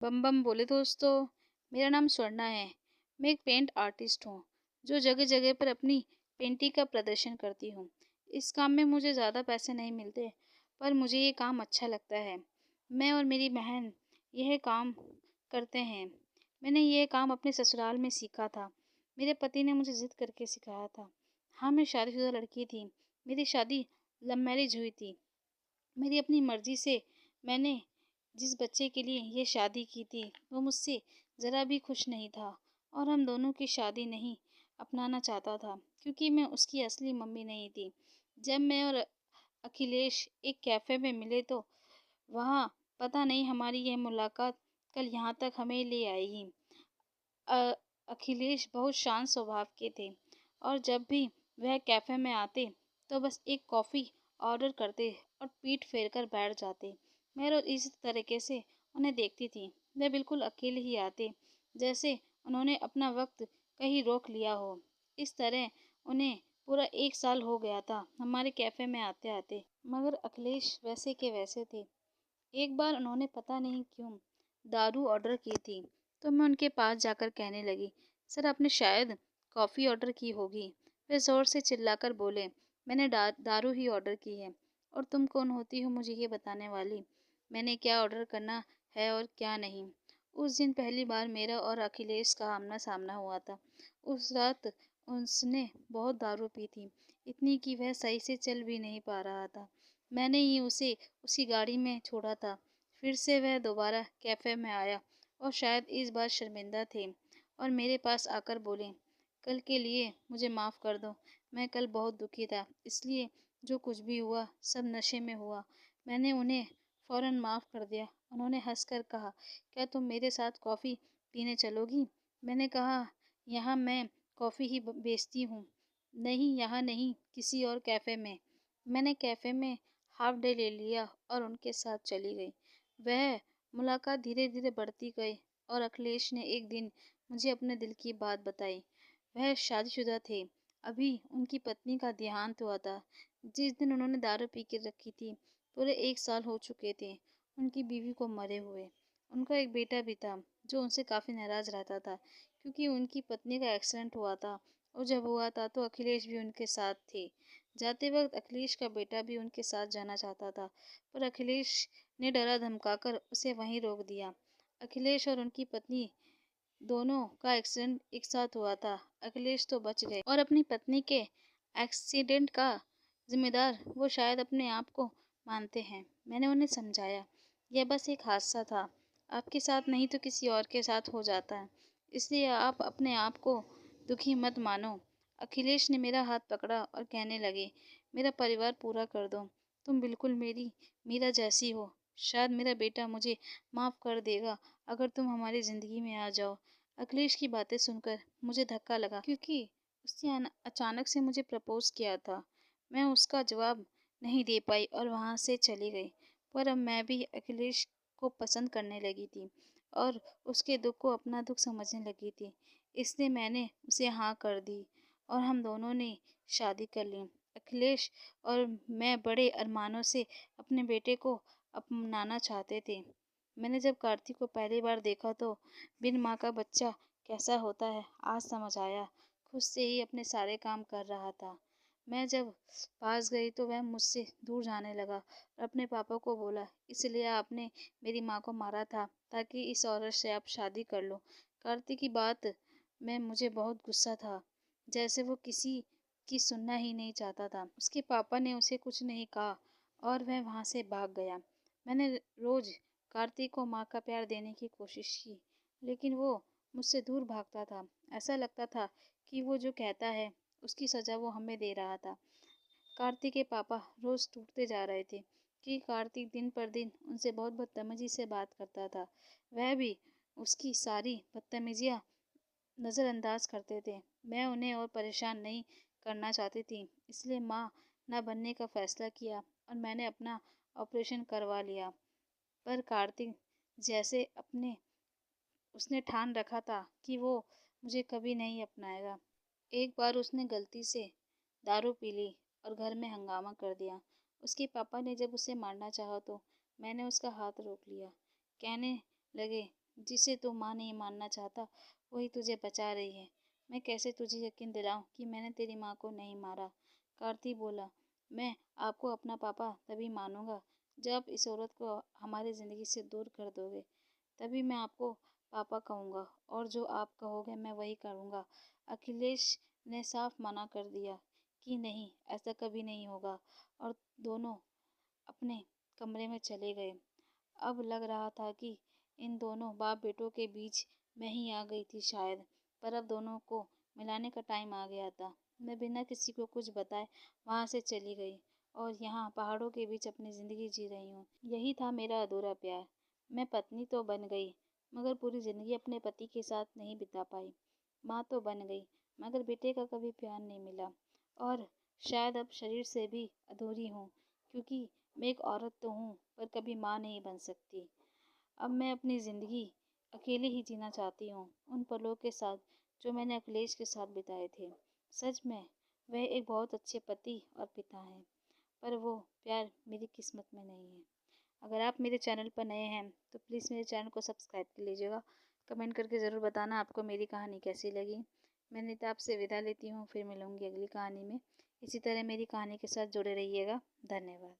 बम बम बोले दोस्तों। मेरा नाम स्वर्णा है। मैं एक पेंट आर्टिस्ट हूँ जो जगह जगह पर अपनी पेंटिंग का प्रदर्शन करती हूँ। इस काम में मुझे ज़्यादा पैसे नहीं मिलते, पर मुझे ये काम अच्छा लगता है। मैं और मेरी बहन यह काम करते हैं। मैंने यह काम अपने ससुराल में सीखा था। मेरे पति ने मुझे जिद करके सिखाया था। हाँ, मैं शादीशुदा लड़की थी। मेरी शादी लव मैरिज हुई थी। मेरी अपनी मर्जी से मैंने जिस बच्चे के लिए ये शादी की थी वो मुझसे ज़रा भी खुश नहीं था और हम दोनों की शादी नहीं अपनाना चाहता था, क्योंकि मैं उसकी असली मम्मी नहीं थी। जब मैं और अखिलेश एक कैफ़े में मिले तो वहाँ पता नहीं हमारी यह मुलाकात कल यहाँ तक हमें ले आएगी। अ, अखिलेश बहुत शांत स्वभाव के थे और जब भी वह कैफ़े में आते तो बस एक कॉफ़ी ऑर्डर करते और पीठ फेर कर बैठ जाते। मैं रोज इस तरीके से उन्हें देखती थी। वे बिल्कुल अकेले ही आते, जैसे उन्होंने अपना वक्त कहीं रोक लिया हो। इस तरह उन्हें पूरा 1 साल हो गया था हमारे कैफ़े में आते आते। मगर अखिलेश वैसे के वैसे थे। एक बार उन्होंने पता नहीं क्यों दारू ऑर्डर की थी, तो मैं उनके पास जाकर कहने लगी, सर आपने शायद कॉफ़ी ऑर्डर की होगी। वे ज़ोर से चिल्लाकर बोले, मैंने दारू ही ऑर्डर की है और तुम कौन होती हो मुझे ये बताने वाली, मैंने क्या ऑर्डर करना है और क्या नहीं। उस दिन पहली बार मेरा और अखिलेश का आमना सामना हुआ था। उस रात उसने बहुत दारू पी थी, इतनी कि वह सही से चल भी नहीं पा रहा था। मैंने ही उसे उसकी गाड़ी में छोड़ा था। फिर से वह दोबारा कैफ़े में आया और शायद इस बार शर्मिंदा थे और मेरे पास आकर बोले, कल के लिए मुझे माफ़ कर दो। मैं कल बहुत दुखी था, इसलिए जो कुछ भी हुआ सब नशे में हुआ। मैंने उन्हें फ़ौरन माफ़ कर दिया। उन्होंने हंसकर कहा, क्या तुम मेरे साथ कॉफ़ी पीने चलोगी? मैंने कहा, यहाँ मैं कॉफ़ी ही बेचती हूँ। नहीं, यहाँ नहीं, किसी और कैफ़े में। मैंने कैफ़े में हाफ डे ले लिया और उनके साथ चली गई। वह मुलाकात धीरे धीरे बढ़ती गई और अखिलेश ने एक दिन मुझे अपने दिल की बात बताई। वह शादीशुदा थे। अभी उनकी पत्नी का देहांत हुआ था। जिस दिन उन्होंने दारू पी के रखी थी, पूरे 1 साल हो चुके थे उनकी बीवी को मरे हुए। उनका एक बेटा भी था जो उनसे काफ़ी नाराज़ रहता था, क्योंकि उनकी पत्नी का एक्सीडेंट हुआ था और जब हुआ था तो अखिलेश भी उनके साथ थे। जाते वक्त अखिलेश का बेटा भी उनके साथ जाना चाहता था, पर अखिलेश ने डरा धमकाकर उसे वहीं रोक दिया। अखिलेश और उनकी पत्नी दोनों का एक्सीडेंट एक साथ हुआ था। अखिलेश तो बच गए और अपनी पत्नी के एक्सीडेंट का जिम्मेदार वो शायद अपने आप को मानते हैं। मैंने उन्हें समझाया, यह बस एक हादसा था, आपके साथ नहीं तो किसी और के साथ हो जाता है, इसलिए आप अपने आप को दुखी मत मानो। अखिलेश ने मेरा हाथ पकड़ा और कहने लगे, मेरा परिवार पूरा कर दो, तुम बिल्कुल मेरी मीरा जैसी हो। शायद मेरा बेटा मुझे माफ़ कर देगा अगर तुम हमारी ज़िंदगी में आ जाओ। अखिलेश की बातें सुनकर मुझे धक्का लगा, क्योंकि उसने अचानक से मुझे प्रपोज किया था। मैं उसका जवाब नहीं दे पाई और वहाँ से चली गई। पर अब मैं भी अखिलेश को पसंद करने लगी थी और उसके दुख को अपना दुख समझने लगी थी। इसलिए मैंने उसे हाँ कर दी और हम दोनों ने शादी कर ली। अखिलेश और मैं बड़े अरमानों से अपने बेटे को अपनाना चाहते थे। मैंने जब कार्तिक को पहली बार देखा तो बिन माँ का बच्चा कैसा होता है आज समझ आया। खुद से ही अपने सारे काम कर रहा था। मैं जब पास गई तो वह मुझसे दूर जाने लगा और अपने पापा को बोला, इसलिए आपने मेरी माँ को मारा था ताकि इस औरत से आप शादी कर लो। कार्तिक की बात में मुझे बहुत गुस्सा था, जैसे वो किसी की सुनना ही नहीं चाहता था। उसके पापा ने उसे कुछ नहीं कहा और वह वहाँ से भाग गया। मैंने रोज कार्तिक को माँ का प्यार देने की कोशिश की, लेकिन वो मुझसे दूर भागता था। ऐसा लगता था कि वो जो कहता है उसकी सज़ा वो हमें दे रहा था। कार्तिक के पापा रोज़ टूटते जा रहे थे कि कार्तिक दिन पर दिन उनसे बहुत बदतमीजी से बात करता था। वह भी उसकी सारी बदतमीजियाँ नज़रअंदाज करते थे। मैं उन्हें और परेशान नहीं करना चाहती थी, इसलिए माँ न बनने का फैसला किया और मैंने अपना ऑपरेशन करवा लिया। पर कार्तिक जैसे अपने उसने ठान रखा था कि वो मुझे कभी नहीं अपनाएगा। एक बार उसने गलती से दारू पी ली और घर में हंगामा कर दिया। उसके पापा ने जब उसे मारना चाहा तो मैंने उसका हाथ रोक लिया। कहने लगे, जिसे तू माँ नहीं मानना चाहता, वही तुझे बचा रही है। मैं कैसे तुझे यकीन दिलाऊं कि मैंने तेरी माँ को नहीं मारा? कार्ति बोला, मैं आपको अपना पापा तभी मानूंगा जब इस औरत को हमारी ज़िंदगी से दूर कर दोगे। तभी मैं आपको पापा कहूँगा और जो आप कहोगे मैं वही करूँगा। अखिलेश ने साफ मना कर दिया कि नहीं, ऐसा कभी नहीं होगा, और दोनों अपने कमरे में चले गए। अब लग रहा था कि इन दोनों बाप बेटों के बीच मैं ही आ गई थी शायद, पर अब दोनों को मिलाने का टाइम आ गया था। मैं बिना किसी को कुछ बताए वहाँ से चली गई और यहाँ पहाड़ों के बीच अपनी ज़िंदगी जी रही हूँ। यही था मेरा अधूरा प्यार। मैं पत्नी तो बन गई, मगर पूरी ज़िंदगी अपने पति के साथ नहीं बिता पाई। माँ तो बन गई, मगर बेटे का कभी प्यार नहीं मिला। और शायद अब शरीर से भी अधूरी हूँ, क्योंकि मैं एक औरत तो हूँ पर कभी माँ नहीं बन सकती। अब मैं अपनी ज़िंदगी अकेले ही जीना चाहती हूँ, उन पलों के साथ जो मैंने अखिलेश के साथ बिताए थे। सच में वह एक बहुत अच्छे पति और पिता हैं, पर वो प्यार मेरी किस्मत में नहीं है। अगर आप मेरे चैनल पर नए हैं तो प्लीज़ मेरे चैनल को सब्सक्राइब कर लीजिएगा। कमेंट करके ज़रूर बताना आपको मेरी कहानी कैसी लगी। मैं नीता आपसे विदा लेती हूँ, फिर मिलूँगी अगली कहानी में। इसी तरह मेरी कहानी के साथ जुड़े रहिएगा। धन्यवाद।